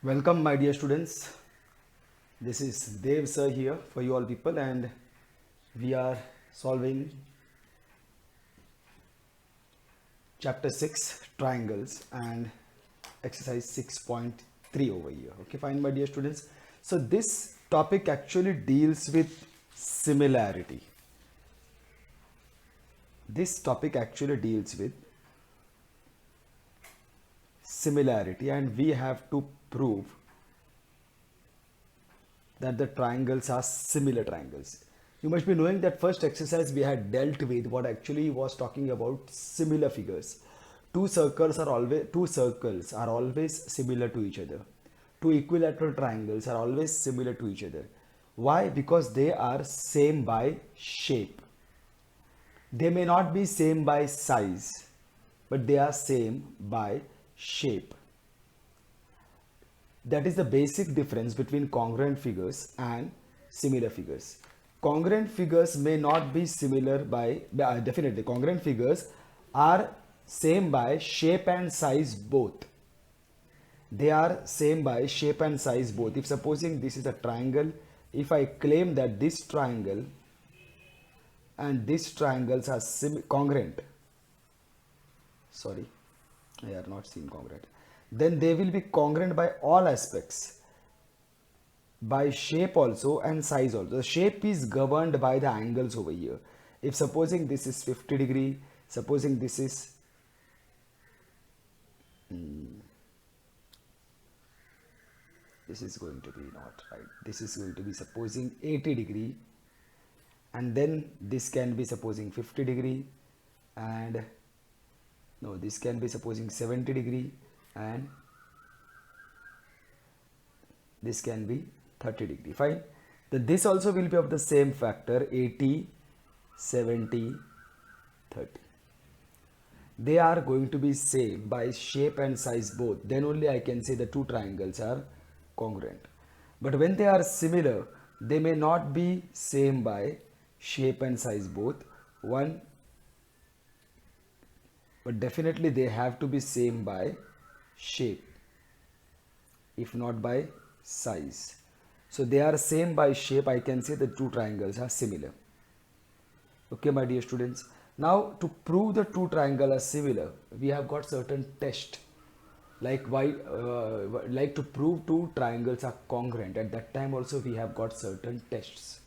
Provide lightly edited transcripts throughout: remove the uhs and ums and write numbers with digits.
Welcome, my dear students. This is Dev sir here for you all people, and we are solving chapter 6 triangles and exercise 6.3 over here. Okay, fine, my dear students. So, this topic actually deals with similarity. This topic actually deals with similarity, and we have to prove that the triangles are similar triangles. You must be knowing that first exercise we had dealt with what actually was talking about similar figures. Two circles are always similar to each other. Two equilateral triangles are always similar to each other. Why? Because they are same by shape. They may not be same by size, but they are same by shape. That is the basic difference between congruent figures and similar figures. Congruent figures may not be similar definitely congruent figures are same by shape and size both. They are same by shape and size both. If supposing this is a triangle, if I claim that this triangle and these triangles are congruent, sorry, I are not seen congruent, then they will be congruent by all aspects, by shape also and size also. The shape is governed by the angles over here. If supposing this is 50 degree, supposing this is this is going to be not right, this is going to be supposing 80 degree, and then this can be supposing 50 degree, and no, this can be supposing 70 degree, and this can be 30 degree. Fine. Then this also will be of the same factor 80, 70, 30. They are going to be same by shape and size both. Then only I can say the two triangles are congruent. But when they are similar, they may not be same by shape and size both. But definitely they have to be same by shape, if not by size. So they are same by shape. I can say the two triangles are similar. Okay, my dear students. Now to prove the two triangles are similar, we have got certain test. Like to prove two triangles are congruent. At that time also we have got certain tests.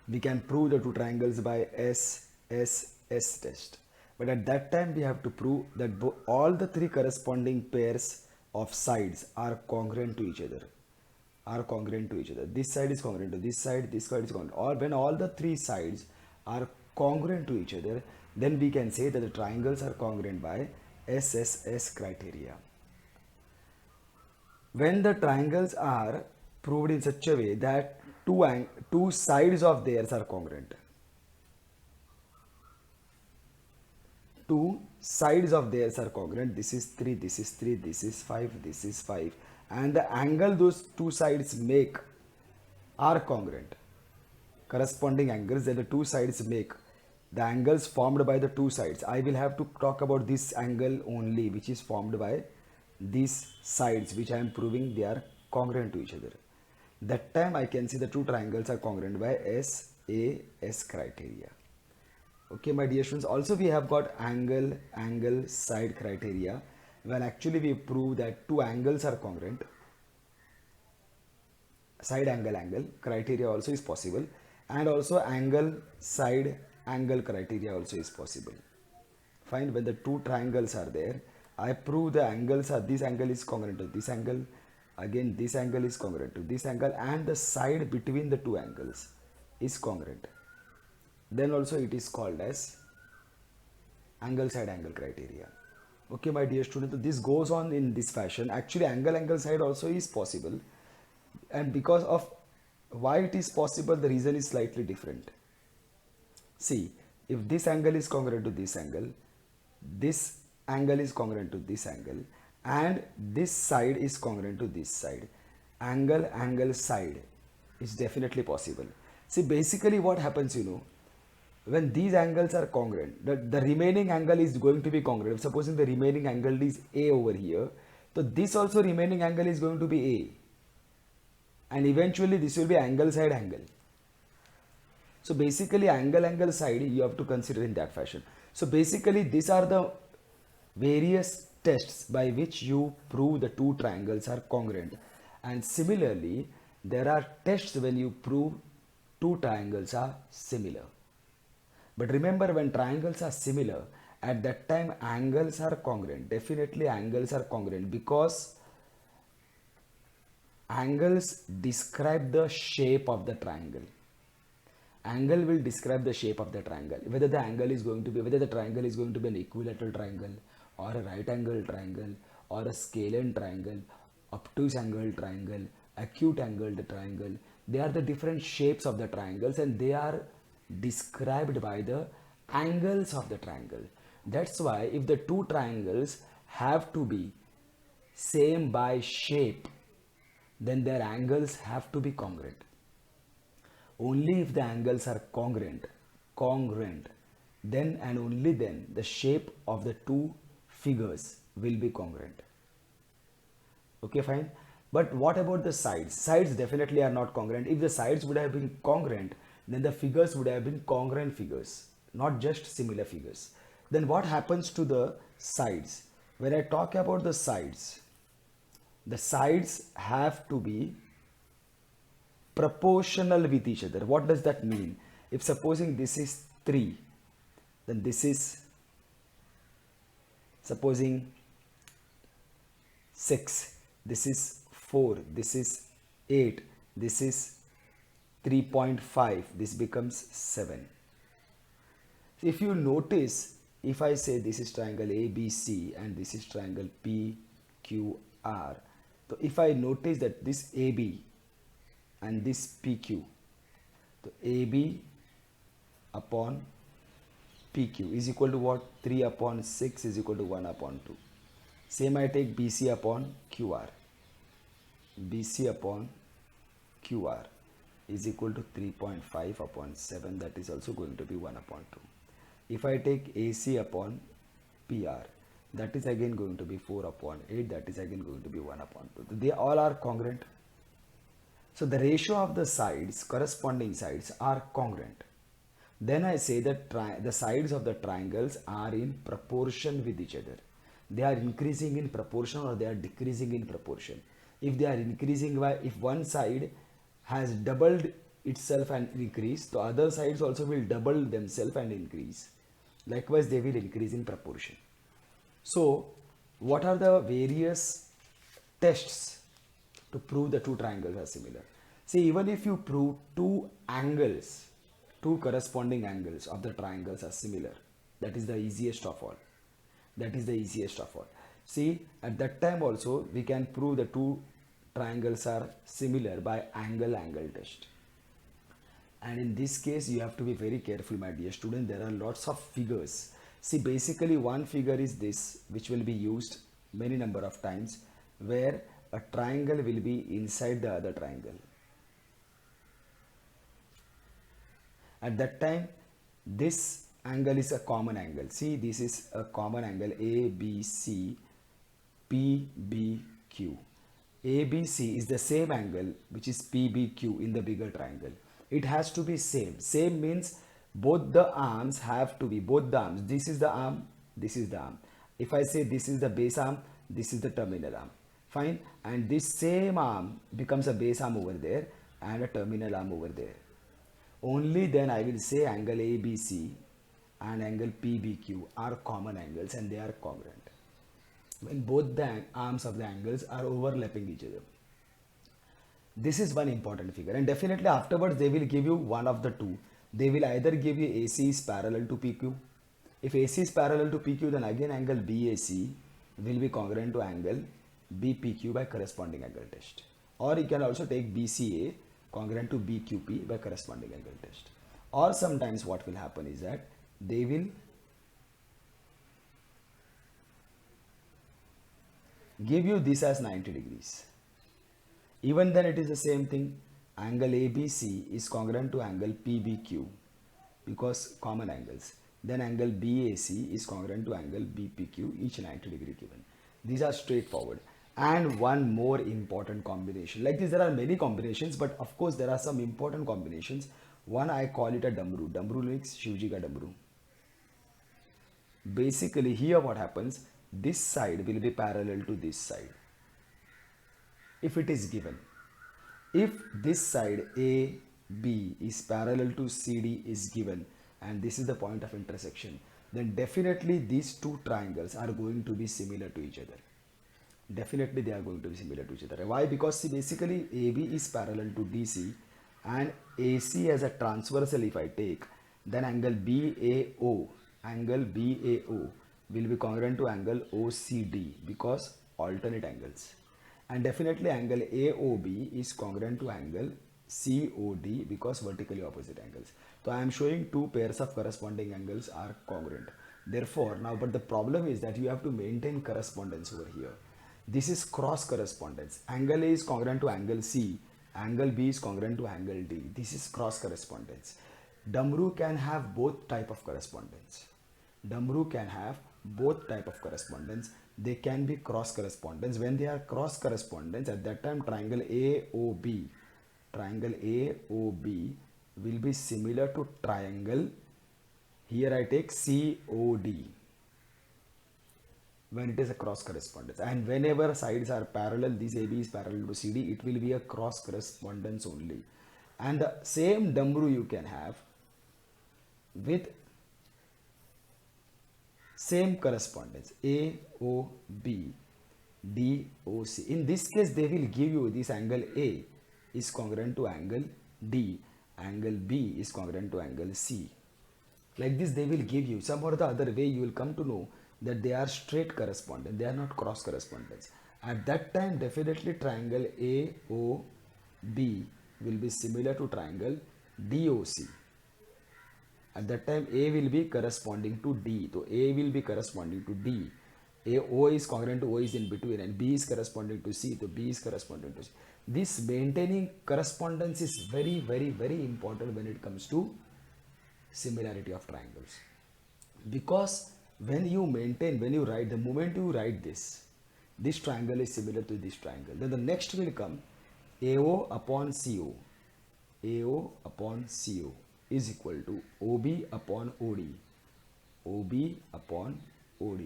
We can prove the two triangles by S test. But at that time we have to prove that all the three corresponding pairs of sides are congruent to each other. This side is congruent to this side is congruent. Or when all the three sides are congruent to each other, then we can say that the triangles are congruent by SSS criteria. When the triangles are proved in such a way that two sides of theirs are congruent. Two sides of theirs are congruent. This is 3, this is 3, this is 5, this is 5. And the angle those two sides make are congruent. Corresponding angles that the two sides make, the angles formed by the two sides. I will have to talk about this angle only, which is formed by these sides, which I am proving they are congruent to each other. That time I can see the two triangles are congruent by SAS criteria. Okay, my dear students. Also we have got angle side criteria. When actually we prove that two angles are congruent, side angle criteria also is possible, and also angle side angle criteria also is possible. Fine. When the two triangles are there, I prove the angles are, this angle is congruent to this angle, again this angle is congruent to this angle, and the side between the two angles is congruent. Then also it is called as angle side angle criteria. Okay, my dear student, so this goes on in this fashion. Actually angle side also is possible, and because of why it is possible, the reason is slightly different. See, if this angle is congruent to this angle is congruent to this angle, and this side is congruent to this side, angle side is definitely possible. See, basically what happens, when these angles are congruent, the remaining angle is going to be congruent. Supposing the remaining angle is A over here, So this also remaining angle is going to be A, and eventually this will be angle side angle. So basically angle side you have to consider in that fashion. So basically these are the various tests by which you prove the two triangles are congruent, and similarly there are tests when you prove two triangles are similar. But remember, when triangles are similar, at that time angles are congruent. Definitely angles are congruent because angles describe the shape of the triangle. Angle will describe the shape of the triangle. Whether the triangle is going to be an equilateral triangle, or a right angle triangle, or a scalene triangle, obtuse angle triangle, acute angled triangle. They are the different shapes of the triangles, and they are described by the angles of the triangle. That's why if the two triangles have to be same by shape, then their angles have to be congruent. Only if the angles are congruent, then and only then the shape of the two figures will be congruent. Okay, fine. But what about the sides? Sides definitely are not congruent. If the sides would have been congruent, then the figures would have been congruent figures, not just similar figures. Then what happens to the sides? When I talk about the sides have to be proportional with each other. What does that mean? If supposing this is 3, then this is supposing 6, this is 4, this is 8, this is 3.5, this becomes 7. If you notice, if I say this is triangle ABC and this is triangle PQR, so if I notice that this AB and this PQ, so AB upon PQ is equal to what? 3 upon 6 is equal to 1 upon 2. Same I take BC upon QR. BC upon QR is equal to 3.5 upon 7, that is also going to be 1 upon 2. If I take AC upon PR, that is again going to be 4 upon 8, that is again going to be 1 upon 2. They all are congruent. So the ratio of the sides, corresponding sides, are congruent. Then I say that the sides of the triangles are in proportion with each other. They are increasing in proportion or they are decreasing in proportion. If they are increasing by, if one side has doubled itself and increased, the other sides also will double themselves and increase. Likewise, they will increase in proportion. So, what are the various tests to prove the two triangles are similar? See, even if you prove two corresponding angles of the triangles are similar, that is the easiest of all. See, at that time also we can prove the two triangles are similar by angle test. And in this case you have to be very careful, my dear student. There are lots of figures. See, basically one figure is this, which will be used many number of times, where a triangle will be inside the other triangle. At that time this angle is a common angle. See, this is a common angle ABC PBQ. ABC is the same angle which is PBQ in the bigger triangle. It has to be same. Same means both the arms have to be, this is the arm, this is the arm. If I say this is the base arm, this is the terminal arm. Fine. And this same arm becomes a base arm over there and a terminal arm over there. Only then I will say angle ABC and angle PBQ are common angles and they are congruent when both the arms of the angles are overlapping each other. This is one important figure, and definitely afterwards they will give you one of the two. They will either give you AC is parallel to PQ. If AC is parallel to PQ, then again angle BAC will be congruent to angle BPQ by corresponding angle test. Or you can also take BCA congruent to BQP by corresponding angle test. Or sometimes what will happen is that they will give you this as 90 degrees. Even then it is the same thing. Angle ABC is congruent to angle PBQ because common angles. Then angle BAC is congruent to angle BPQ, each 90 degree given. These are straightforward. And one more important combination. Like this, there are many combinations, but of course there are some important combinations. One, I call it a damru. Damru means Shivji ka damru. Basically here what happens, this side will be parallel to this side if it is given. If this side AB is parallel to CD is given, and this is the point of intersection, then definitely these two triangles are going to be similar to each other. Definitely they are going to be similar to each other. Why? Because see, basically AB is parallel to DC and AC as a transversal if I take, then angle BAO will be congruent to angle OCD because alternate angles. And definitely angle AOB is congruent to angle COD because vertically opposite angles. So I am showing two pairs of corresponding angles are congruent. Therefore, now but the problem is that you have to maintain correspondence over here. This is cross correspondence. Angle A is congruent to angle C. Angle B is congruent to angle D. This is cross correspondence. Damru can have both type of correspondence. Damru can have both type of correspondence. They can be cross correspondence. When they are cross correspondence, at that time triangle AOB will be similar to triangle, here I take COD, when it is a cross correspondence. And whenever sides are parallel, this AB is parallel to CD, it will be a cross correspondence only. And the same damru you can have with same correspondence AOB DOC. In this case they will give you this angle A is congruent to angle D, angle B is congruent to angle C. Like this they will give you. Some or the other way you will come to know that they are straight correspondence, they are not cross correspondence. At that time definitely triangle AOB will be similar to triangle DOC. At that time A will be corresponding to D, so A will be corresponding to D. O is congruent to O is in between, and B is corresponding to C, so B is corresponding to C. This maintaining correspondence is very, very, very important when it comes to similarity of triangles. Because when you maintain, when you write, the moment you write this triangle is similar to this triangle, then the next will come AO upon CO. AO upon CO is equal to OB upon OD. OB upon OD,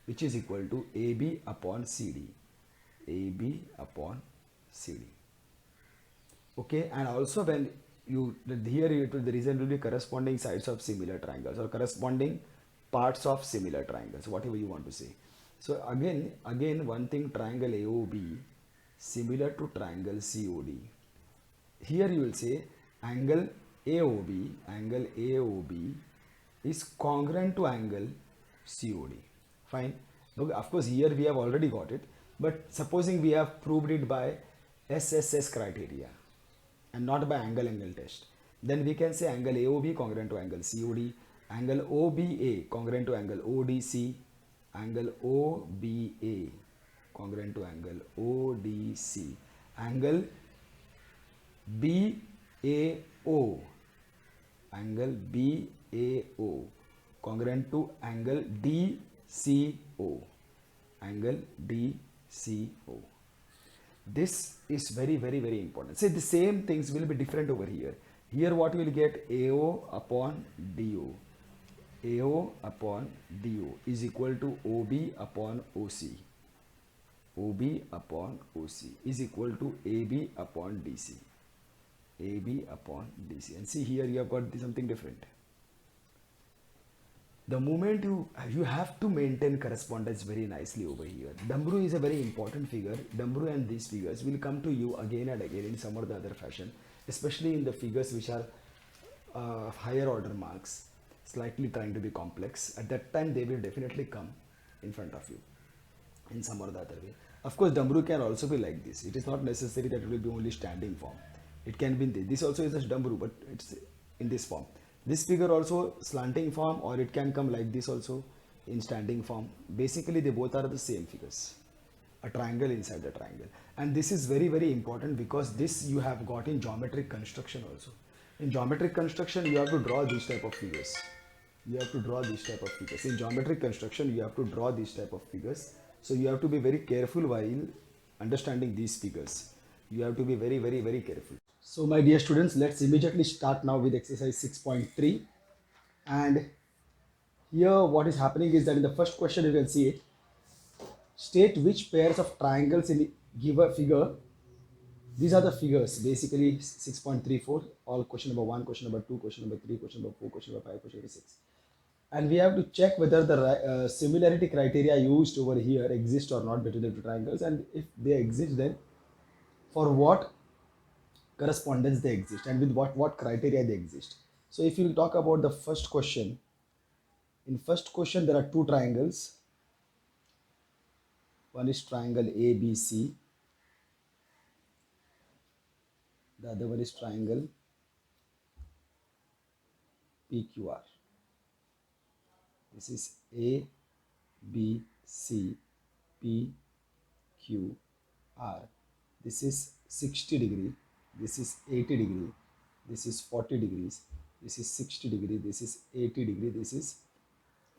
which is equal to AB upon CD. AB upon CD. Okay, and also when you here the reason will be corresponding sides of similar triangles or corresponding parts of similar triangles, whatever you want to say. So again one thing, triangle AOB similar to triangle COD. Here you will say angle AOB is congruent to angle COD. Fine. Okay, of course here we have already got it, but supposing we have proved it by SSS criteria and not by angle test, then we can say angle AOB congruent to angle COD, angle OBA congruent to angle ODC, angle OBA congruent to angle ODC, angle BAO congruent to angle DCO, angle DCO. This is very, very, very important. Say the same things will be different over here. Here what you will get, AO upon DO. AO upon DO is equal to OB upon OC. OB upon OC is equal to AB upon DC. AB upon DC. And see here you have got something different. The moment you have to maintain correspondence very nicely over here. Damru is a very important figure. Damru and these figures will come to you again and again in some or the other fashion, especially in the figures which are higher order marks, slightly trying to be complex. At that time they will definitely come in front of you in some or the other way. Of course Damru can also be like this. It is not necessary that it will be only standing form. It can be in this also is a Damru, but it's in this form. This figure also slanting form, or it can come like this also in standing form. Basically they both are the same figures, a triangle inside the triangle. And this is very, very important because this you have got in geometric construction also. In geometric construction you have to draw these type of figures. You have to draw these type of figures. In geometric construction you have to draw these type of figures. So you have to be very careful while understanding these figures. You have to be very, very, very careful. So my dear students, let's immediately start now with exercise 6.3. And here what is happening is that in the first question you can see it. State which pairs of triangles in given figure. These are the figures, basically 6.34, all question number 1, question number 2, question number 3, question number 4, question number 5, question number 6. And we have to check whether the similarity criteria used over here exist or not between the two triangles, and if they exist, then for what correspondence they exist and with what criteria they exist. So if you talk about the first question, in first question there are two triangles. One is triangle ABC, the other one is triangle PQR. This is A, B, C, P, Q, R. This is 60 degree, this is 80 degree, this is 40 degrees, this is 60 degree, this is 80 degree, this is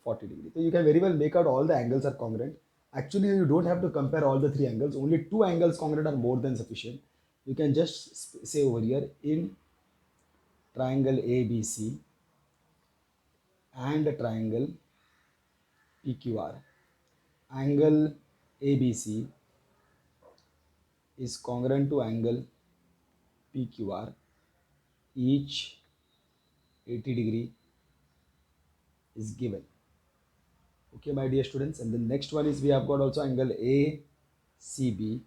40 degree. So you can very well make out all the angles are congruent. Actually, you don't have to compare all the three angles. Only two angles congruent are more than sufficient. You can just say over here in triangle ABC and a triangle PQR. Angle ABC is congruent to angle PQR, each 80 degree is given. Okay, my dear students, and the next one is we have got also angle ACB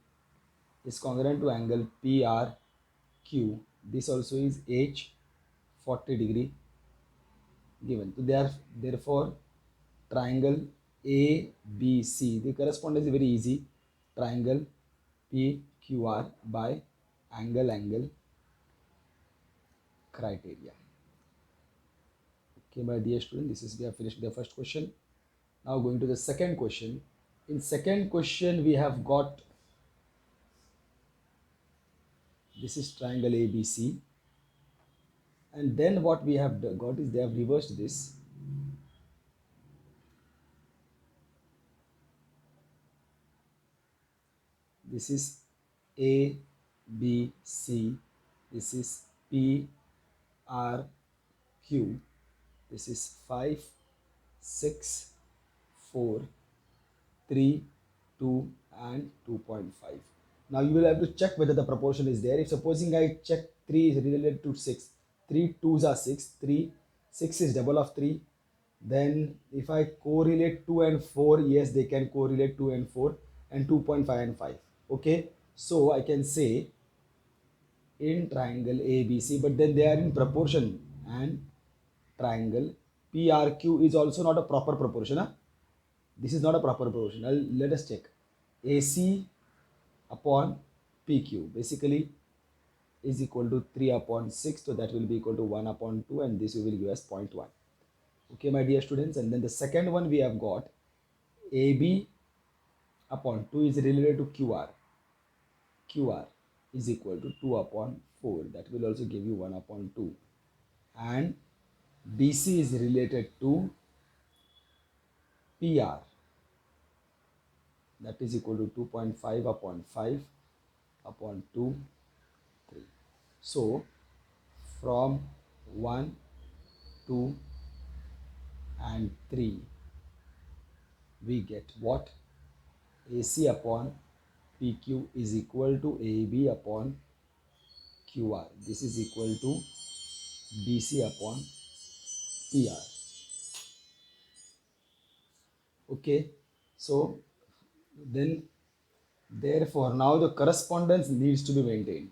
is congruent to angle PRQ. This also is H 40 degree given. So therefore triangle ABC, the correspondence is very easy. Triangle PQR by angle criteria. Okay, my dear student, this is we have finished the first question. Now going to the second question. In second question we have got, this is triangle ABC, and then what we have got is they have reversed this. This is A, B, C, this is P, R, Q, this is 5, 6, 4, 3, 2 and 2.5. Now you will have to check whether the proportion is there. If supposing I check 3 is related to 6, 3 2s are 6, 3, 6 is double of 3. Then if I correlate 2 and 4, yes, they can correlate 2 and 4 and 2.5 and 5. Okay, so I can say in triangle ABC, but then they are in proportion, and triangle PRQ is also not a proper proportion. Huh? This is not a proper proportion. Let us check. AC upon PQ basically is equal to 3 upon 6, so that will be equal to 1 upon 2, and this will give us 0.1. Okay, my dear students, and then the second one we have got AB upon 2 is related to QR. QR is equal to 2 upon 4, that will also give you 1 upon 2, and BC is related to PR, that is equal to 2.5 upon 5 upon 2, 3. So from 1, 2 and 3 we get what? AC upon PQ is equal to AB upon QR. This is equal to BC upon PR. Okay, so then therefore now the correspondence needs to be maintained.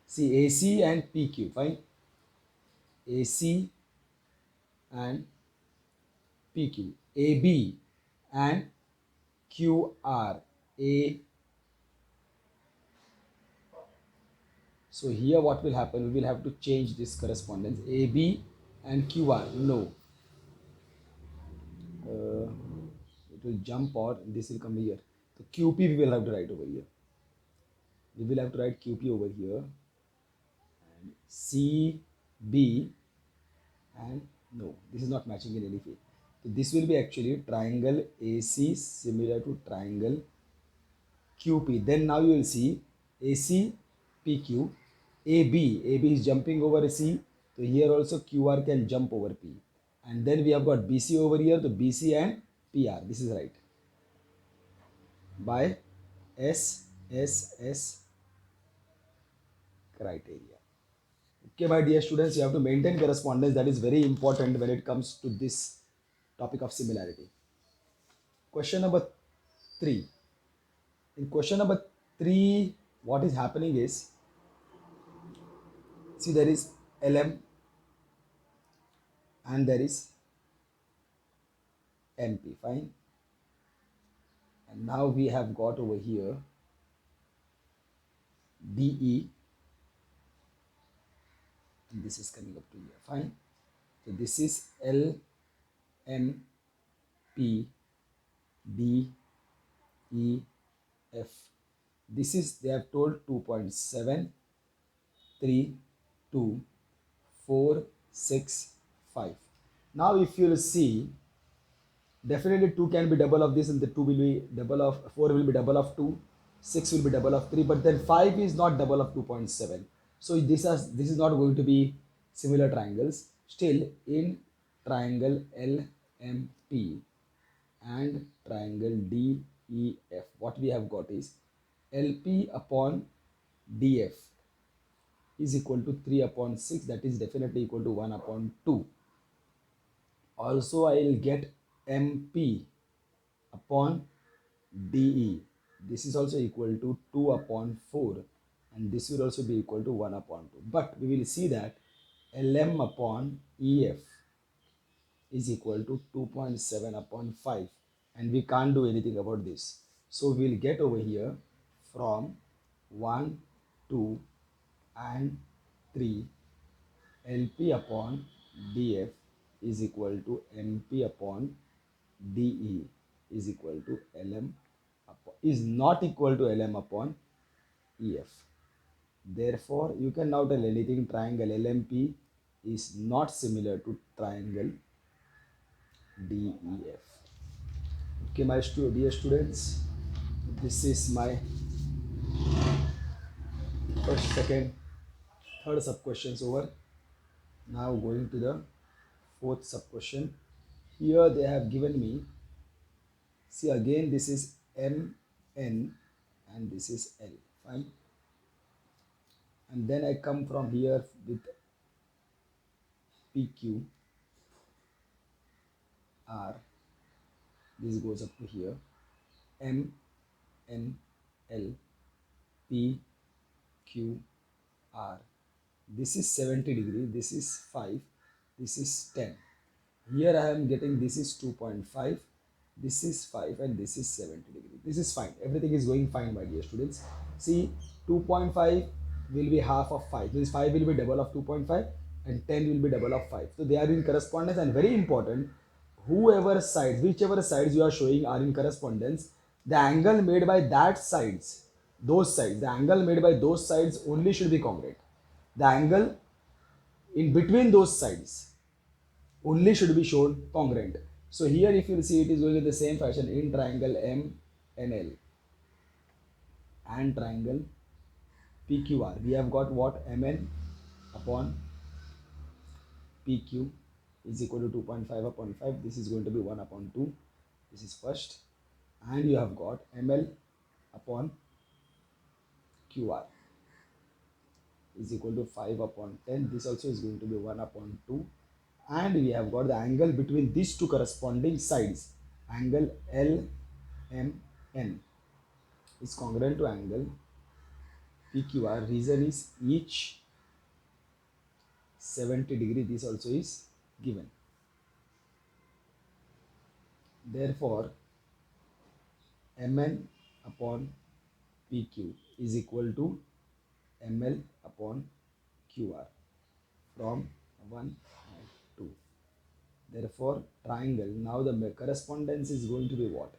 See, AC and PQ, fine. AC and PQ, AB and QR, A. So here what will happen? We will have to change this correspondence. AB and QR, no. It will jump, or this will come here. So QP we will have to write over here. We will have to write QP over here. And CB, and no, this is not matching in any way. So this will be actually triangle AC similar to triangle QP. Then now you will see AC, PQ, AB is jumping over C. So here also QR can jump over P. And then we have got BC over here, so BC and PR. This is right. By SSS criteria. Okay, my dear students, you have to maintain correspondence. That is very important when it comes to this topic of similarity. Question number 3. In question number 3, what is happening is, see, there is LM and there is MP, fine. And now we have got over here DE, and this is coming up to here, fine. So this is L, M, P, D, E, F. This is, they have told 2.7, 3, 2, 4, 6, 5. Now if you will see, definitely 2 can be double of this, and the 2 will be double of 4, will be double of 2, 6 will be double of 3, but then 5 is not double of 2.7. So this is not going to be similar triangles. Still, in triangle LMP and triangle DEF, what we have got is LP upon DF is equal to 3 upon 6, that is definitely equal to 1 upon 2. Also, I will get MP upon DE. This is also equal to 2 upon 4, and this will also be equal to 1 upon 2. But we will see that LM upon EF is equal to 2.7 upon 5, and we can't do anything about this. So we'll get over here from 1, 2 and 3, LP upon DF is equal to MP upon DE is equal to LM upon, is not equal to LM upon EF. Therefore, you can now tell anything, triangle LMP is not similar to triangle DEF. Okay, my dear students, this is my first, second, third sub questions over. Now going to the fourth sub question. Here they have given me, see again, this is M, N and this is L, fine. And then I come from here with PQ, R, this goes up to here, M, N, L, P, Q, R. This is 70 degree, this is 5, this is 10. Here I am getting, this is 2.5, this is 5 and this is 70 degree. This is fine. Everything is going fine, my dear students. See, 2.5 will be half of 5. This 5 will be double of 2.5 and 10 will be double of 5. So they are in correspondence, and very important, whichever sides you are showing are in correspondence, the angle made by that sides, the angle made by those sides only should be congruent. The angle in between those sides only should be shown congruent. So here if you see, it is going in the same fashion in triangle MNL and triangle PQR. We have got what? MN upon PQ is equal to 2.5 upon 5. This is going to be 1 upon 2. This is first. And you have got ML upon QR is equal to 5 upon 10. This also is going to be 1 upon 2. And we have got the angle between these two corresponding sides, angle LMN is congruent to angle PQR. Reason is each 70 degree. This also is given. Therefore, MN upon PQ is equal to ML upon QR from 1 and 2. Therefore, triangle, now the correspondence is going to be what?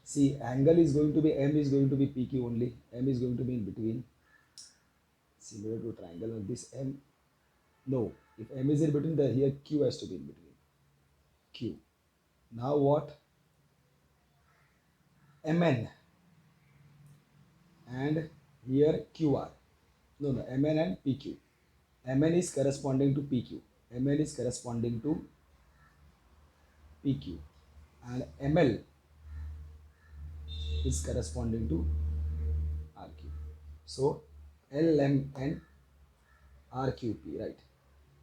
See, angle is going to be, M is going to be PQ only. M is going to be in between. Similar to triangle of this M. No, if M is in between, the here Q has to be in between. Q. Now what? MN. and here QR. No, no, MN and PQ. MN is corresponding to PQ. MN is corresponding to PQ and ML is corresponding to RQ. So LMN RQP, right?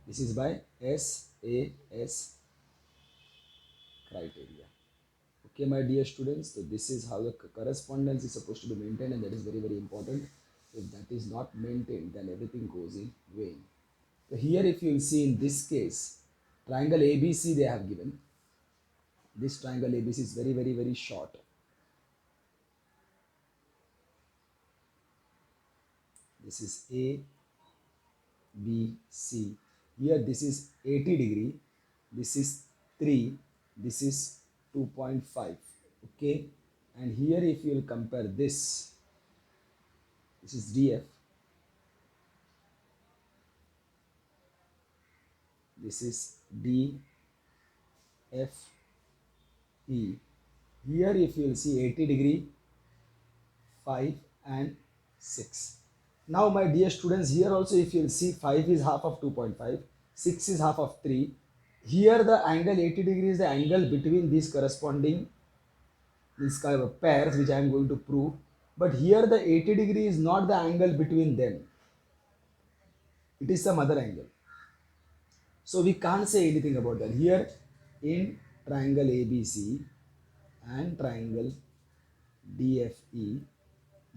This is by SAS criteria. Okay, my dear students, so this is how the correspondence is supposed to be maintained, and that is very, very important. If that is not maintained, then everything goes in vain. So here, if you will see in this case, triangle ABC they have given. This triangle ABC is very, very, very short. This is A, B, C. Here this is 80 degree, this is 3, this is 2.5. Okay, and here if you will compare this is DF, this is D, F, E. Here if you will see 80 degree, 5 and 6. Now my dear students, here also if you will see 5 is half of 2.5, 6 is half of 3. Here the angle 80 degree is the angle between these corresponding these kind of pairs which I am going to prove. But here the 80 degree is not the angle between them. It is some other angle. So we can't say anything about that. Here in triangle ABC and triangle DFE,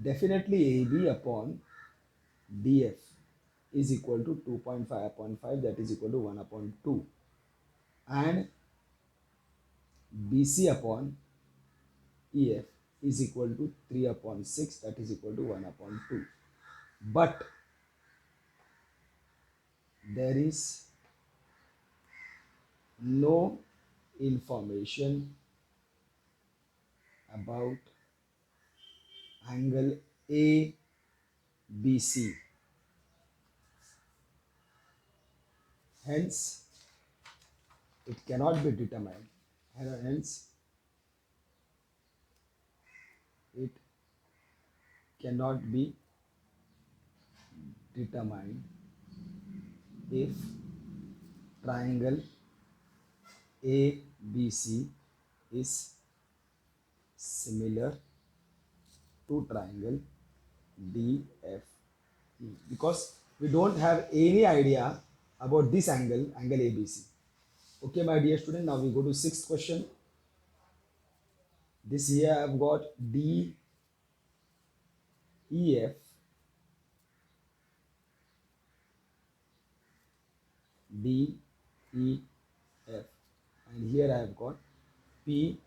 definitely AB upon DF is equal to 2.5 upon 5, that is equal to 1 upon 2, and BC upon EF is equal to 3 upon 6, that is equal to 1 upon 2. But there is no information about angle ABC. Hence, it cannot be determined. Hence, it cannot be determined if triangle ABC is similar to triangle DFE, because we don't have any idea about this angle ABC. Okay, my dear student, now we go to sixth question. This here I've got DEF, DEF, and here I have got PQR,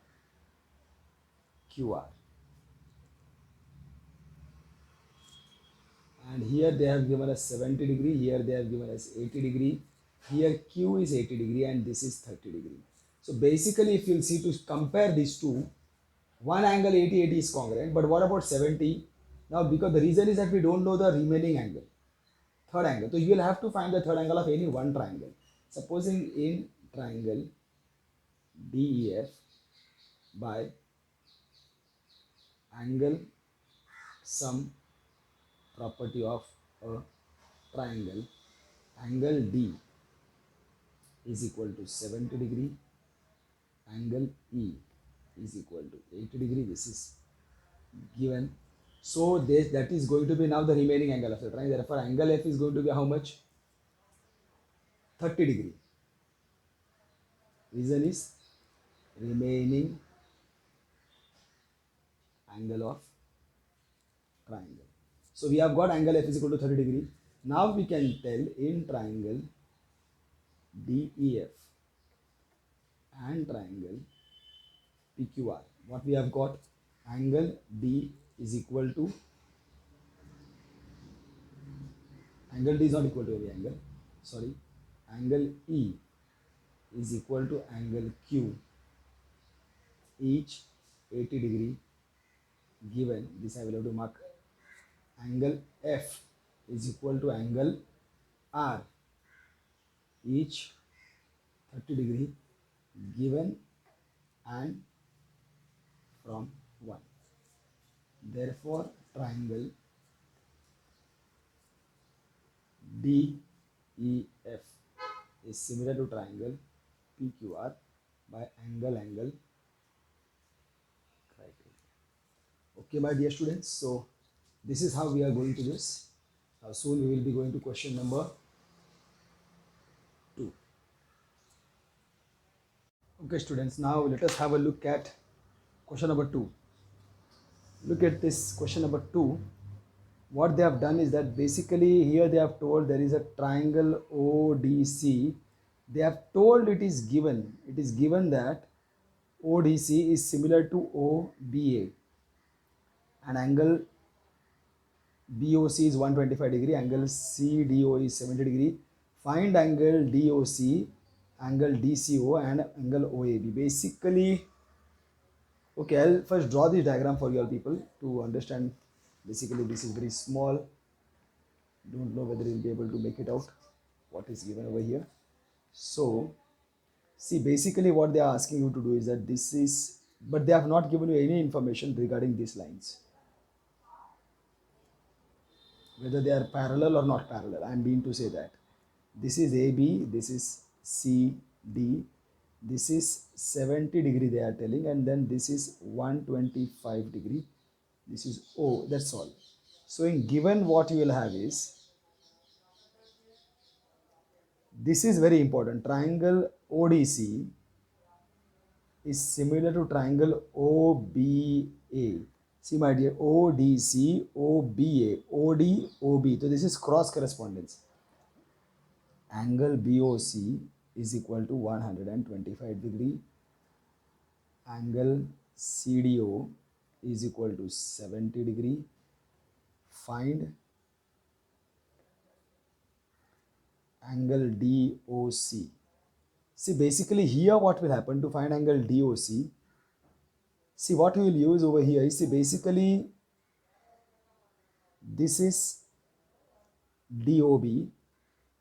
and here they have given us 70 degree, here they have given us 80 degree, here Q is 80 degree and this is 30 degree. So basically if you'll see, to compare these two, one angle 80 is congruent, but what about 70? Now because the reason is that we don't know the remaining angle, third angle, so you will have to find the third angle of any one triangle. Supposing in triangle DEF, by angle sum property of a triangle, angle D is equal to 70 degree, angle E is equal to 80 degree. This is given. So this, that is going to be now the remaining angle of the triangle. Therefore, angle F is going to be how much? 30 degree. Reason is remaining angle of triangle. So we have got angle F is equal to 30 degree. Now we can tell in triangle DEF and triangle PQR, what we have got? Angle D is equal to, angle D is not equal to any angle, sorry, angle E is equal to angle Q, each 80 degree given. This I will have to mark. Angle F is equal to angle R, each 30 degree given and from 1. Therefore, triangle DEF is similar to triangle PQR by angle criteria. Okay, my dear students, so this is how we are going to this. Soon we will be going to question number 2. Okay, students, now let us have a look at question number 2. Look at this question number 2. What they have done is that basically here they have told there is a triangle ODC. They have told it is given that ODC is similar to OBA, and angle BOC is 125 degree, angle CDO is 70 degree. Find angle DOC, angle DCO and angle OAB. Basically, okay, I'll first draw this diagram for you all people to understand. Basically, this is very small. Don't know whether you'll be able to make it out what is given over here. So, see, basically what they are asking you to do is that this is, but they have not given you any information regarding these lines, whether they are parallel or not parallel. I am being to say that this is AB, this is CD, this is 70 degree they are telling, and then this is 125 degree, this is O, that's all. So in given, what you will have is, this is very important, triangle ODC is similar to triangle OBA. See my dear, ODC, OBA, OD, OB. So this is cross correspondence. Angle BOC is equal to 125 degree. Angle CDO is equal to 70 degree. Find angle DOC. See, basically here what will happen to find angle DOC? See, what we will use over here is, see, basically this is DOB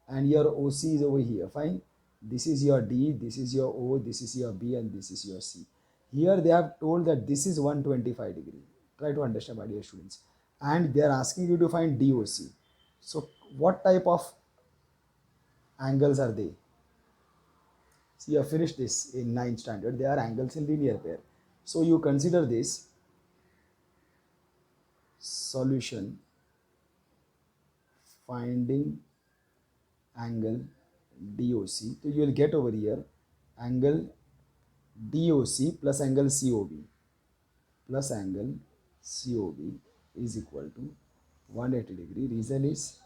and your OC is over here. Fine. This is your D, this is your O, this is your B, and this is your C. Here they have told that this is 125 degree. Try to understand, my dear students. And they are asking you to find DOC. So what type of angles are they? See, you have finished this in 9th standard. They are angles in linear pair. So you consider this solution, finding angle DOC. So you will get over here angle DOC plus angle COB plus angle COB is equal to 180 degree. Reason is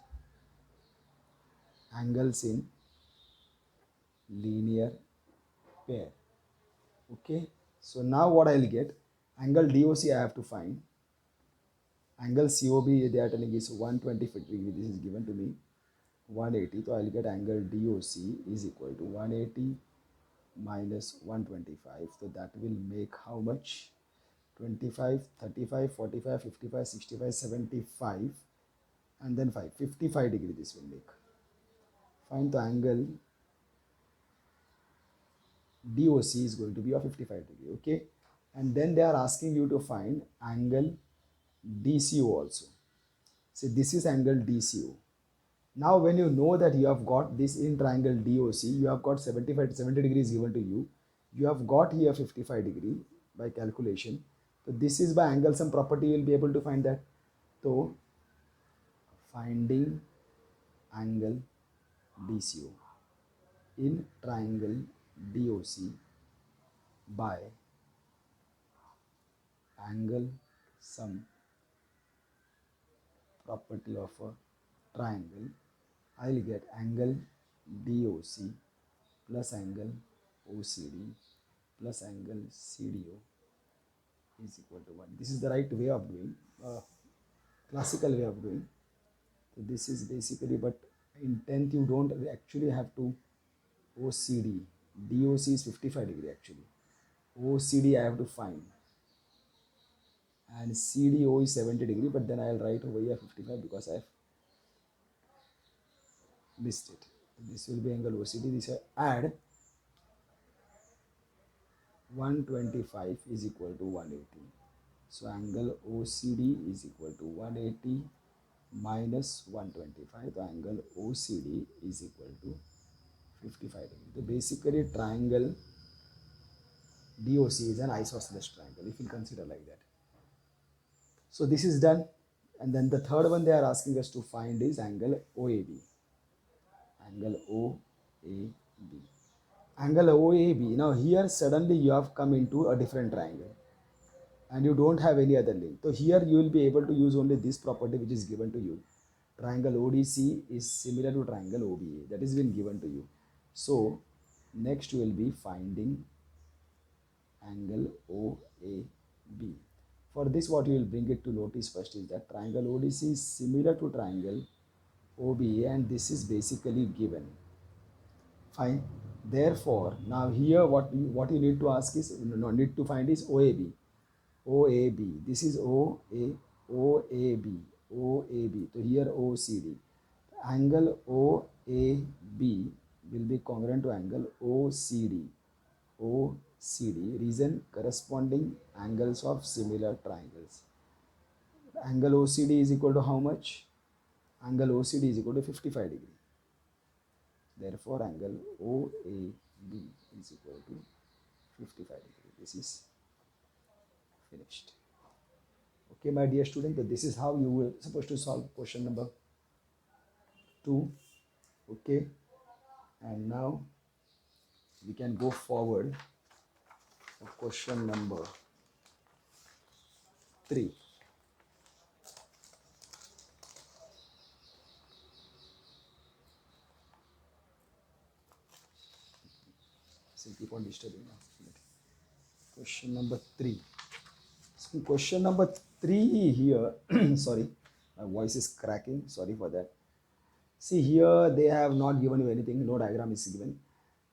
angles in linear pair. Okay. So now what I will get, angle DOC I have to find. Angle COB they are telling is 125 degree. This is given to me 180. So I will get angle DOC is equal to 180 minus 125. So that will make how much? 25, 35, 45, 55, 65, 75 and then 5. 55 degree this will make. Find the angle DOC is going to be of 55 degree. Okay. And then they are asking you to find angle DCO also. So this is angle DCO. Now when you know that you have got this in triangle DOC, you have got 75 to 70 degrees given to you. You have got here 55 degree by calculation. So this is by angle sum property you will be able to find that. So finding angle DCO in triangle DOC by angle sum property of a triangle, I will get angle DOC plus angle OCD plus angle CDO is equal to 1. This is the right way of doing, classical way of doing. So this is basically, but in 10th you don't actually have to OCD. DOC is 55 degree actually. OCD I have to find. And CDO is 70 degree, but then I'll write over here 55 because I have missed it. This will be angle OCD. This I add 125 is equal to 180. So angle OCD is equal to 180 minus 125. The angle OCD is equal to 55 degree. So basically triangle DOC is an isosceles triangle if you consider like that. So this is done. And then the third one they are asking us to find is angle OAB. Angle OAB. Angle OAB. Now here suddenly you have come into a different triangle and you don't have any other link. So here you will be able to use only this property which is given to you. Triangle ODC is similar to triangle OBA, that is been given to you. So next you will be finding angle OAB. For this what you will bring it to notice first is that triangle ODC is similar to triangle OBA and this is basically given. Fine. Therefore, now here what you need to ask is, need to find is OAB. OAB. This is OAB. OAB. So here OCD. Angle OAB will be congruent to angle OCD. OCD. Reason corresponding angles of similar triangles. Angle OCD is equal to how much? Angle OCD is equal to 55 degree. Therefore, angle OAB is equal to 55 degree. This is finished. Okay, my dear student, but this is how you were supposed to solve question number 2. Okay, and now we can go forward for question number 3. So keep on disturbing now. Question number 3. So question number 3 here, sorry, my voice is cracking, sorry for that. See here they have not given you anything, no diagram is given.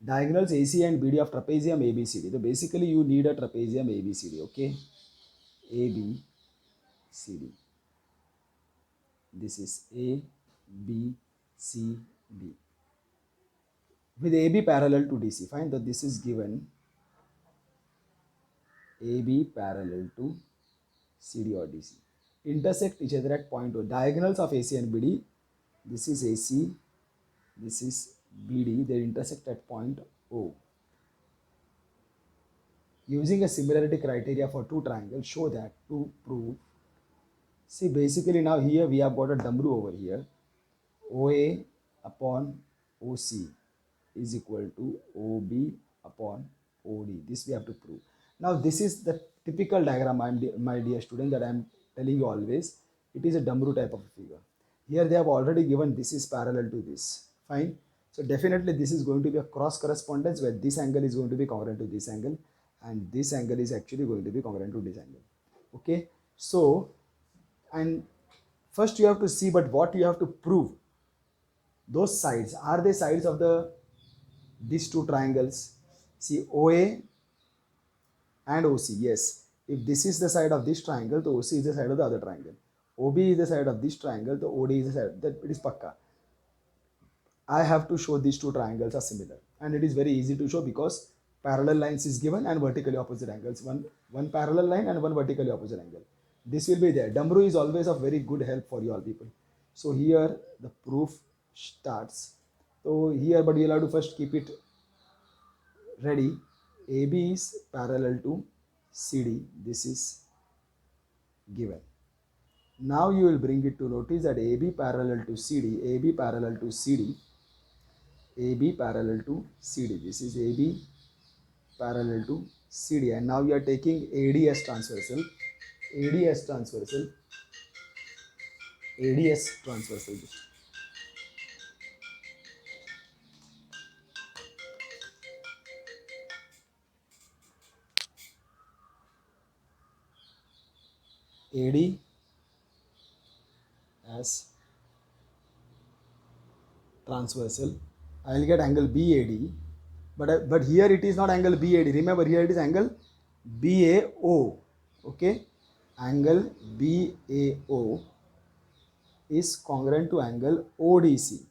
Diagonals AC and BD of trapezium ABCD. So basically you need a trapezium ABCD, okay? ABCD. This is ABCD. With AB parallel to DC. Find that this is given AB parallel to CD or DC. Intersect each other at point O. Diagonals of AC and BD. This is AC. This is BD. They intersect at point O. Using a similarity criteria for two triangles, show that to prove. See, basically now here we have got a dumbbell over here. OA upon OC is equal to OB upon OD. This we have to prove. Now this is the typical diagram, my dear student, that I am telling you always. It is a dumbbell type of figure. Here they have already given this is parallel to this. Fine. So definitely this is going to be a cross correspondence where this angle is going to be congruent to this angle and this angle is actually going to be congruent to this angle. Okay. So, and first you have to see, but what you have to prove, those sides, are they sides of these two triangles? See, OA and OC, yes. If this is the side of this triangle, the OC is the side of the other triangle. OB is the side of this triangle, the OD is the side, that it is pakka. I have to show these two triangles are similar, and it is very easy to show because parallel lines is given and vertically opposite angles. One parallel line and one vertically opposite angle. This will be there. Dumbbell is always of very good help for you all people. So here the proof starts. So here, but you'll have to first keep it ready. AB is parallel to CD. This is given. Now you will bring it to notice that AB parallel to CD, AB parallel to CD, AB parallel to CD. This is AB parallel to CD, and now you are taking AD as transversal, AD as transversal, AD as transversal. AD as transversal. I will get angle BAD, but here it is not angle BAD. Remember, here it is angle BAO. Okay, angle BAO is congruent to angle ODC.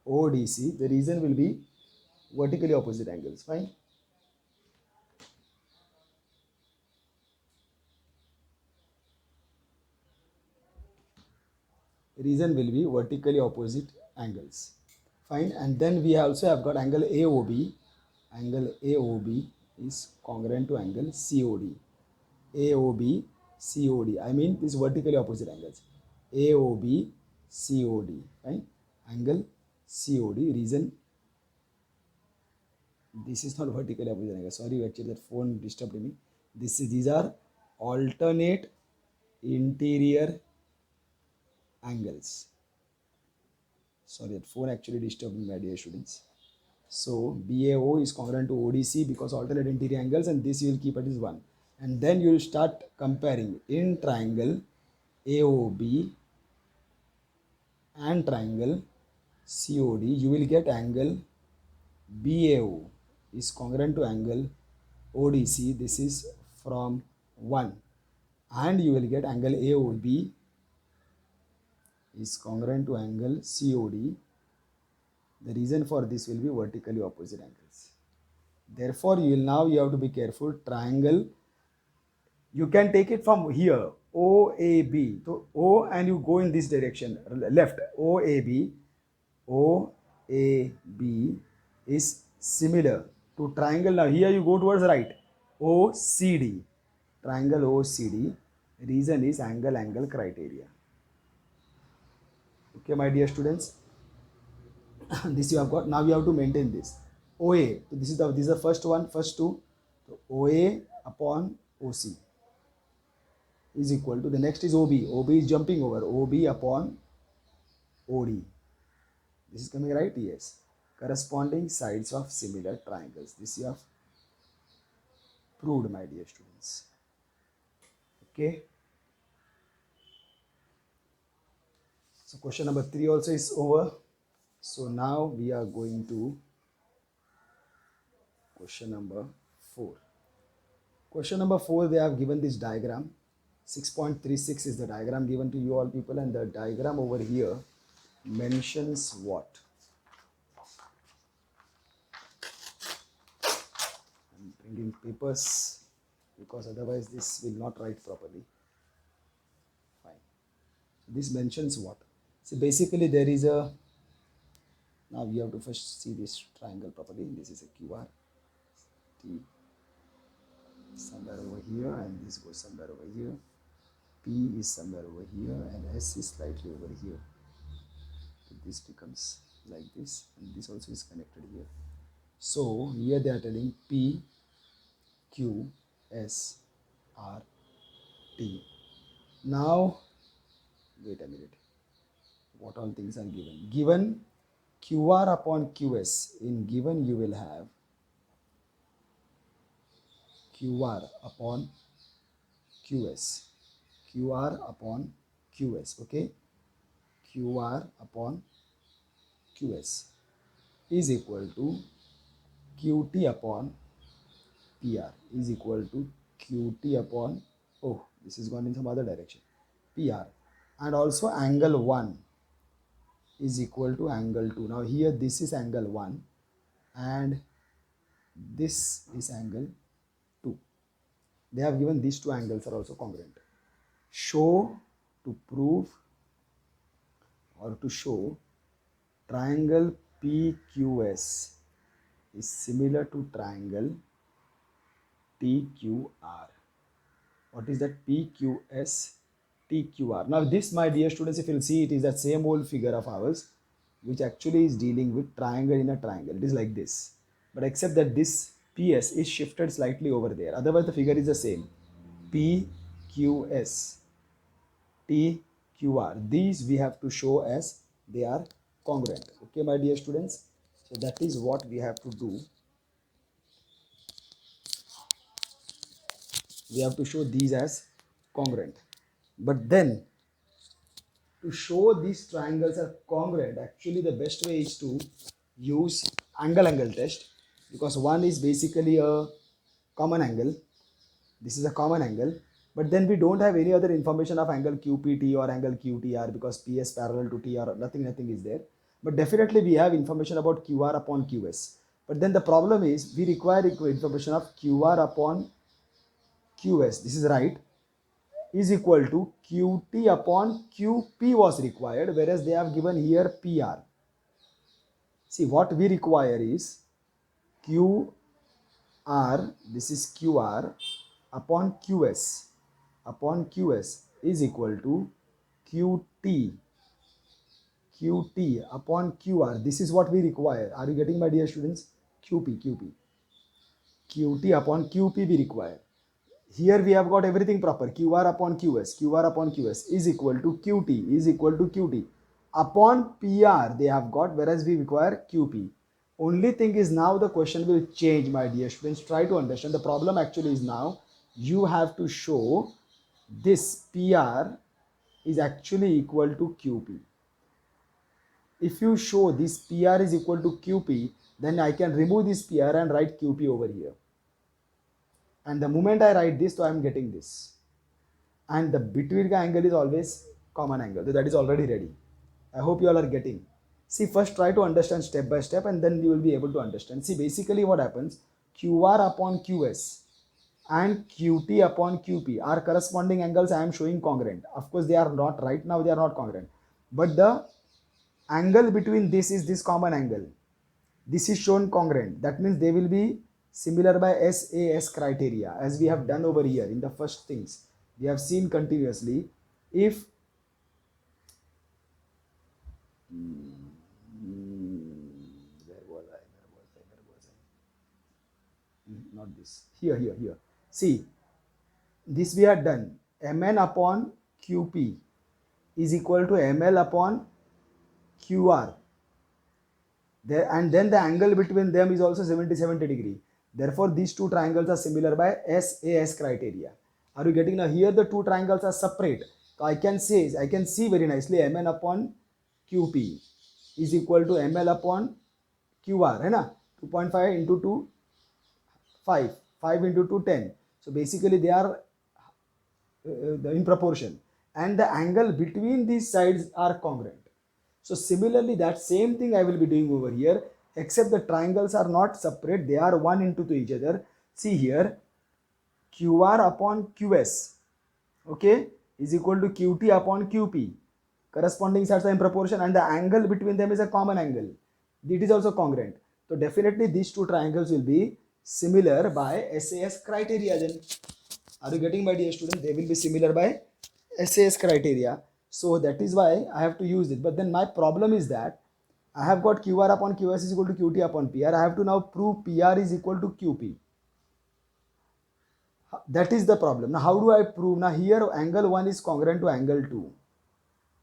ODC. The reason will be vertically opposite angles. Fine. reason will be vertically opposite angles. Fine. And then we also have got angle AOB. Angle AOB is congruent to angle COD. AOB, COD. I mean, these vertically opposite angles. AOB, COD. Fine. Angle COD. Reason, this is not vertically opposite angle. Sorry, actually that phone disturbed me. These are alternate interior angles. Sorry, that phone actually disturbed me, my dear students. So BAO is congruent to ODC because alternate interior angles, and this you will keep at is 1. And then you will start comparing in triangle AOB and triangle COD. You will get angle BAO is congruent to angle ODC. This is from 1. And you will get angle AOB is congruent to angle COD. The reason for this will be vertically opposite angles. Therefore, you have to be careful. Triangle, you can take it from here, OAB. So O, and you go in this direction, left. OAB is similar to triangle. Now here you go towards right. OCD. Triangle OCD. Reason is angle criteria. Okay, my dear students. This you have got. Now you have to maintain this. OA. So this is the first one, first two. So OA upon OC is equal to, the next is OB. OB is jumping over. OB upon OD. This is coming right? Yes. Corresponding sides of similar triangles. This you have proved, my dear students. Okay. So question number 3 also is over. So now we are going to question number 4. Question number 4, they have given this diagram. 6.36 is the diagram given to you all people, and the diagram over here mentions what? I'm bringing papers because otherwise this will not write properly. Fine. So this mentions what? So basically there is a, now we have to first see this triangle properly. This is a QR. T somewhere over here, and this goes somewhere over here. P is somewhere over here, and S is slightly over here. So this becomes like this, and this also is connected here. So here they are telling P, Q, S, R, T. Now, wait a minute. What all things are given? Given QR upon QS, in given you will have QR upon QS. QR upon QS, okay? QR upon QS is equal to QT upon PR is equal to QT upon, oh, this is gone in some other direction, PR. And also angle 1 is equal to angle 2. Now here this is angle 1 and this is angle 2. They have given these two angles are also congruent. Show, to prove or to show triangle PQS is similar to triangle TQR. What is that? PQS TQR. Now this, my dear students, if you'll see, it is that same old figure of ours which actually is dealing with triangle in a triangle. It is like this, but except that this PS is shifted slightly over there. Otherwise the figure is the same. PQS TQR. These we have to show as they are congruent. Okay, my dear students. So that is what we have to do. We have to show these as congruent. But then to show these triangles are congruent, actually the best way is to use angle test, because one is basically a common angle. This is a common angle, but then we don't have any other information of angle QPT or angle QTR because PS parallel to TR, nothing is there. But definitely we have information about QR upon QS. But then the problem is we require information of QR upon QS. This is right. is equal to QT upon QP was required, whereas they have given here PR. See, what we require is QR, this is QR upon QS is equal to QT upon QR. This is what we require. Are you getting, my dear students? QT upon QP we require. Here we have got everything proper. QR upon QS is equal to QT upon PR they have got, whereas we require QP. Only thing is now the question will change, my dear students. Try to understand. The problem actually is now you have to show this PR is actually equal to QP. If you show this PR is equal to QP, then I can remove this PR and write QP over here. And the moment I write this, so I am getting this. And the between angle is always common angle. So that is already ready. I hope you all are getting. See, first try to understand step by step and then you will be able to understand. See, basically what happens, QR upon QS and QT upon QP are corresponding angles I am showing congruent. Of course, they are not, right now they are not congruent. But the angle between this is this common angle. This is shown congruent. That means they will be similar by SAS criteria, as we have done over here in the first things. We have seen continuously. If where was I? Not this. Here. See, this we have done. Mn upon QP is equal to ML upon QR. There, and then the angle between them is also 70 degree. Therefore, these two triangles are similar by SAS criteria. Are you getting now? Here the two triangles are separate. So I can see very nicely Mn upon QP is equal to ML upon QR, है ना? 2.5 into 2, 5. 5 into 2, 10. So basically they are in proportion. And the angle between these sides are congruent. So similarly, that same thing I will be doing over here, except the triangles are not separate. They are one into each other. See here, QR upon QS, okay, is equal to QT upon QP. Corresponding sides are in proportion and the angle between them is a common angle. It is also congruent. So definitely these two triangles will be similar by SAS criteria then. Are you getting, my dear students? They will be similar by SAS criteria. So that is why I have to use it. But then my problem is that I have got QR upon QS is equal to QT upon PR. I have to now prove PR is equal to QP. That is the problem. Now how do I prove? Now here angle 1 is congruent to angle 2.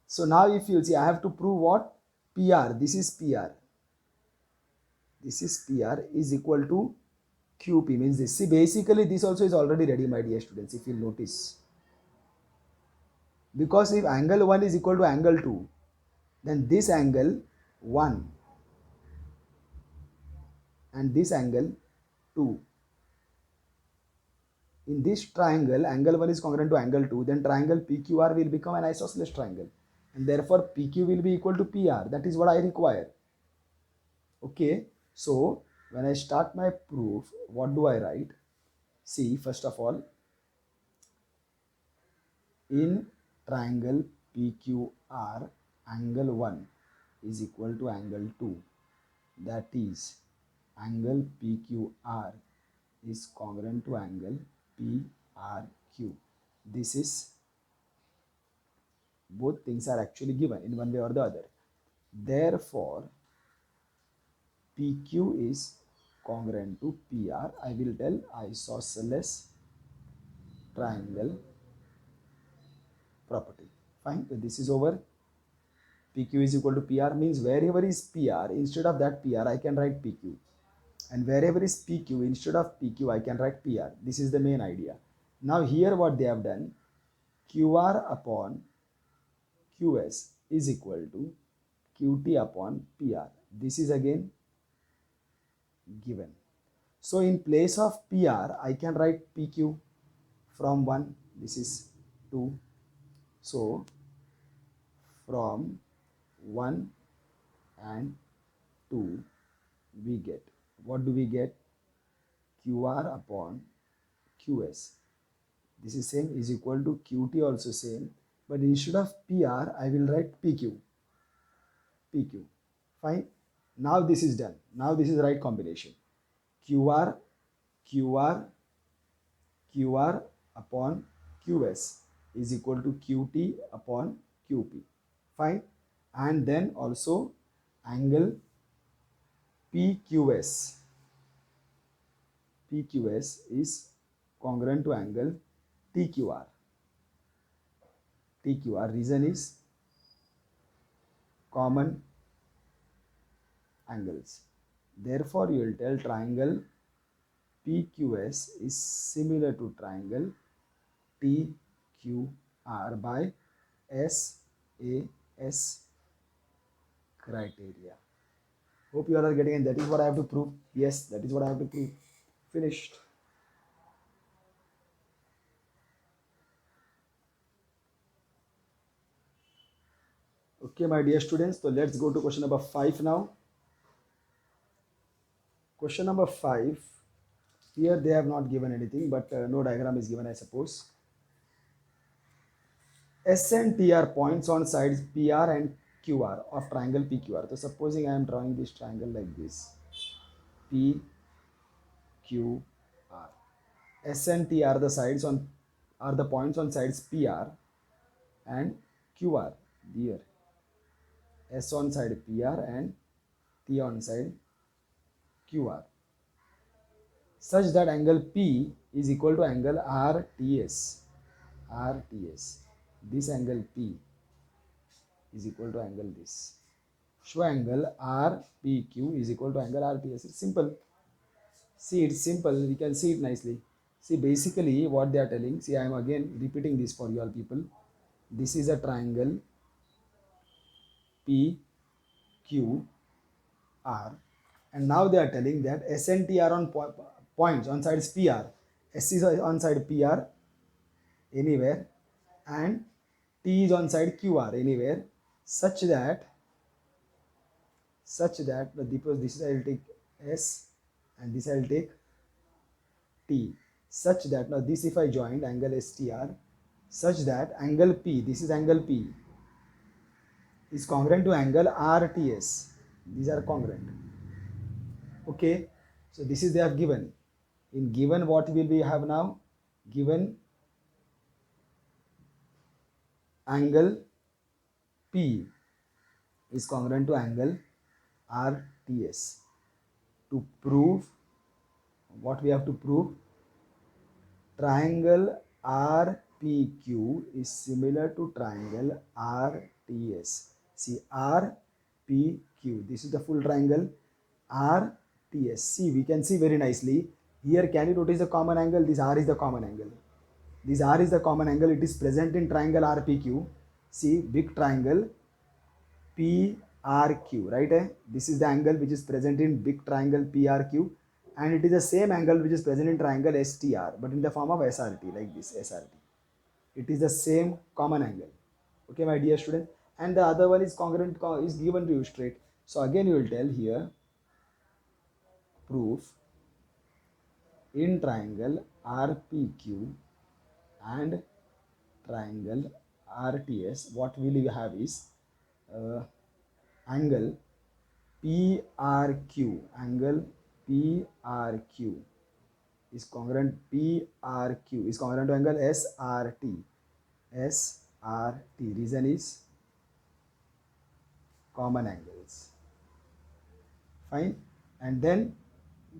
So now if you see, I have to prove what? PR. This is PR. This is PR is equal to QP, means this. See, basically this also is already ready, my dear students, if you notice. Because if angle 1 is equal to angle 2, then this angle 1 and this angle 2. In this triangle, angle 1 is congruent to angle 2, then triangle PQR will become an isosceles triangle. And therefore, PQ will be equal to PR. That is what I require. Okay. So, when I start my proof, what do I write? See, first of all, in triangle PQR, angle 1 is equal to angle 2. That is, angle PQR is congruent to angle PRQ. This is, both things are actually given in one way or the other. Therefore, PQ is congruent to PR. I will tell isosceles triangle property. Fine. So this is over. PQ is equal to PR means wherever is PR, instead of that PR, I can write PQ. And wherever is PQ, instead of PQ, I can write PR. This is the main idea. Now here what they have done, QR upon QS is equal to QT upon PR. This is again given. So in place of PR, I can write PQ from 1. This is 2. So from 1 and 2, we get, what do we get? QR upon QS This is same, is equal to QT also same, but instead of PR I will write PQ. PQ. Fine. Now this is done. Now this is the right combination. QR, QR, QR upon QS is equal to QT upon QP. Fine. And then also angle PQS. PQS is congruent to angle TQR. TQR reason is common angles. Therefore, you will tell triangle PQS is similar to triangle TQR by SAS criteria. Hope you all are getting it. That is what I have to prove. Yes, that is what I have to prove. Finished. Okay, my dear students. So let's go to question number 5 now. Question number 5. Here they have not given anything, but no diagram is given, I suppose. S and T are points on sides PR and QR of triangle PQR. So supposing I am drawing this triangle like this, PQR. S and T are the sides on are the points on sides PR and QR. Here, S on side PR and T on side QR, such that angle P is equal to angle RTS. RTS. This angle P is equal to angle this. Show angle RPQ is equal to angle RTS. It's simple. See, it's simple. We can see it nicely. See, basically what they are telling. See, I am again repeating this for you all people. This is a triangle PQR, and now they are telling that S and T are on points on sides PR. S is on side PR anywhere, and T is on side QR anywhere, such that this I will take S and this I will take T, such that now this if I joined angle STR, such that angle P, this is angle P, is congruent to angle RTS. These are congruent. Okay, so this is they have given. In given, what will we have now? Given angle P is congruent to angle RTS. To prove, what we have to prove? Triangle RPQ is similar to triangle RTS. See, RPQ, this is the full triangle. RTS, see, we can see very nicely. Here, can you notice the common angle? This R is the common angle. This R is the common angle. It is present in triangle RPQ. See, big triangle PRQ, right? This is the angle which is present in big triangle PRQ, and it is the same angle which is present in triangle STR, but in the form of SRT, like this SRT. It is the same common angle. Okay, my dear student. And the other one is congruent, is given to you straight. So again you will tell here, proof in triangle RPQ and triangle RTS, what will you have is angle PRQ, angle PRQ is congruent, PRQ is congruent to angle SRT. SRT, reason is common angles. Fine. And then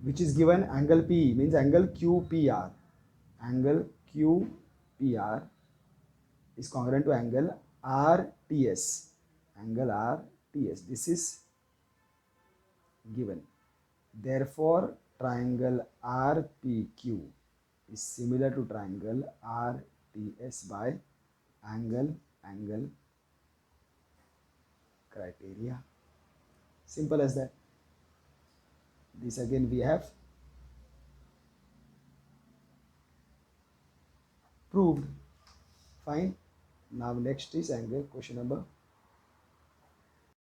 which is given, angle P means angle QPR. Angle QPR is congruent to angle RTS. Angle RTS. This is given. Therefore, triangle RPQ is similar to triangle RTS by angle criteria. Simple as that. This again we have proved. Fine. Now next is angle question number